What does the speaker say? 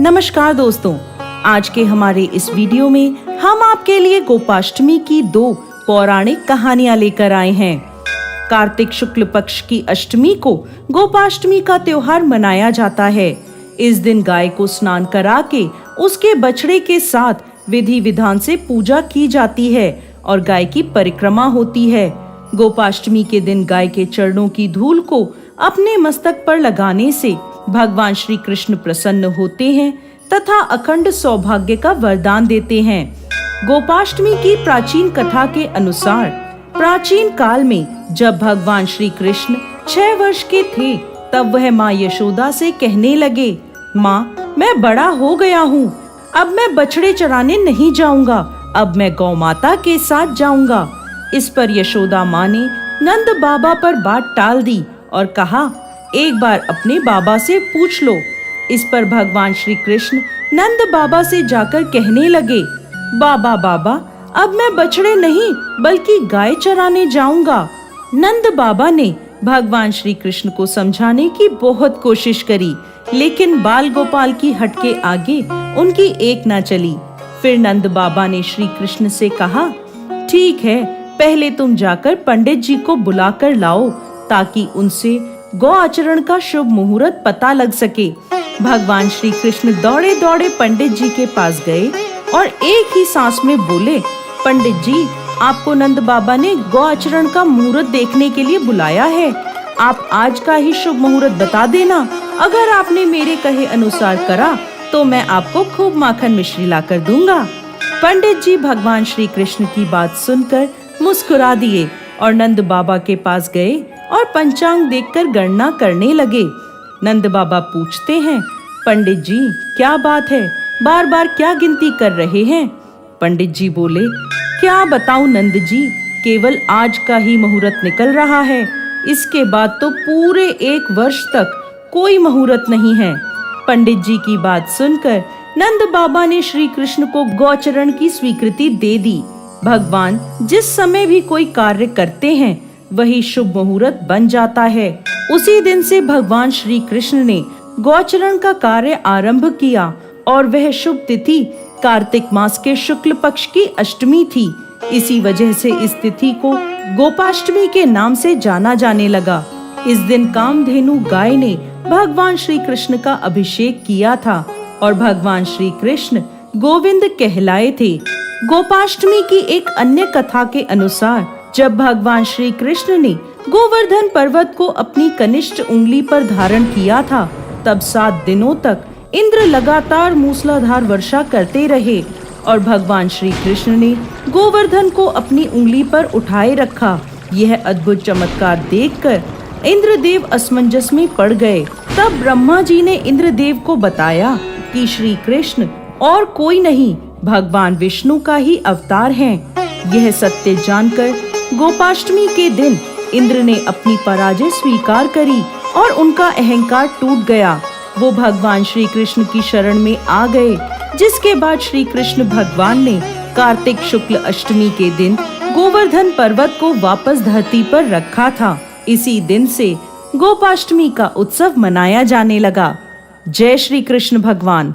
नमस्कार दोस्तों, आज के हमारे इस वीडियो में हम आपके लिए गोपाष्टमी की 2 पौराणिक कहानियां लेकर आए हैं। कार्तिक शुक्ल पक्ष की अष्टमी को गोपाष्टमी का त्योहार मनाया जाता है। इस दिन गाय को स्नान करा के उसके बछड़े के साथ विधि विधान से पूजा की जाती है और गाय की परिक्रमा होती है। गोपाष्टमी के दिन गाय के चरणों की धूल को अपने मस्तक पर लगाने से भगवान श्री कृष्ण प्रसन्न होते हैं तथा अखंड सौभाग्य का वरदान देते हैं। गोपाष्टमी की प्राचीन कथा के अनुसार प्राचीन काल में जब भगवान श्री कृष्ण 6 वर्ष के थे, तब वह माँ यशोदा से कहने लगे, माँ, मैं बड़ा हो गया हूँ, अब मैं बछड़े चराने नहीं जाऊंगा, अब मैं गौ माता के साथ जाऊंगा। इस पर यशोदा माँ ने नंद बाबा पर बात टाल दी और कहा, एक बार अपने बाबा से पूछ लो। इस पर भगवान श्री कृष्ण नंद बाबा से जाकर कहने लगे, बाबा बाबा, अब मैं बछड़े नहीं बल्कि गाय चराने जाऊंगा। नंद बाबा ने भगवान श्री कृष्ण को समझाने की बहुत कोशिश करी, लेकिन बाल गोपाल की हट के आगे उनकी एक न चली। फिर नंद बाबा ने श्री कृष्ण से कहा, ठीक है, पहले तुम जाकर पंडित जी को बुला कर लाओ ताकि उनसे गौ आचरण का शुभ मुहूर्त पता लग सके। भगवान श्री कृष्ण दौड़े दौड़े पंडित जी के पास गए और एक ही सांस में बोले, पंडित जी, आपको नंद बाबा ने गौ आचरण का मुहूर्त देखने के लिए बुलाया है। आप आज का ही शुभ मुहूर्त बता देना। अगर आपने मेरे कहे अनुसार करा तो मैं आपको खूब माखन मिश्री ला कर दूंगा। पंडित जी भगवान श्री कृष्ण की बात सुनकर मुस्कुरा दिए और नंद बाबा के पास गए और पंचांग देखकर गणना करने लगे। नंद बाबा पूछते हैं, पंडित जी, क्या बात है, बार बार क्या गिनती कर रहे हैं? पंडित जी बोले, क्या बताऊं नंद जी, केवल आज का ही मुहूर्त निकल रहा है, इसके बाद तो पूरे 1 वर्ष तक कोई मुहूर्त नहीं है। पंडित जी की बात सुनकर नंद बाबा ने श्री कृष्ण को गौचरण की स्वीकृति दे दी। भगवान जिस समय भी कोई कार्य करते हैं वही शुभ मुहूर्त बन जाता है। उसी दिन से भगवान श्री कृष्ण ने गौचरण का कार्य आरंभ किया और वह शुभ तिथि कार्तिक मास के शुक्ल पक्ष की अष्टमी थी। इसी वजह से इस तिथि को गोपाष्टमी के नाम से जाना जाने लगा। इस दिन कामधेनु गाय ने भगवान श्री कृष्ण का अभिषेक किया था और भगवान श्री कृष्ण गोविंद कहलाए थे। गोपाष्टमी की एक अन्य कथा के अनुसार जब भगवान श्री कृष्ण ने गोवर्धन पर्वत को अपनी कनिष्ठ उंगली पर धारण किया था, तब 7 दिनों तक इंद्र लगातार मूसलाधार वर्षा करते रहे और भगवान श्री कृष्ण ने गोवर्धन को अपनी उंगली पर उठाए रखा। यह अद्भुत चमत्कार देखकर इंद्रदेव असमंजस में पड़ गए। तब ब्रह्मा जी ने इंद्रदेव को बताया कि श्री कृष्ण और कोई नहीं, भगवान विष्णु का ही अवतार हैं। यह सत्य जानकर गोपाष्टमी के दिन इंद्र ने अपनी पराजय स्वीकार करी और उनका अहंकार टूट गया। वो भगवान श्री कृष्ण की शरण में आ गए, जिसके बाद श्री कृष्ण भगवान ने कार्तिक शुक्ल अष्टमी के दिन गोवर्धन पर्वत को वापस धरती पर रखा था। इसी दिन से गोपाष्टमी का उत्सव मनाया जाने लगा। जय श्री कृष्ण भगवान।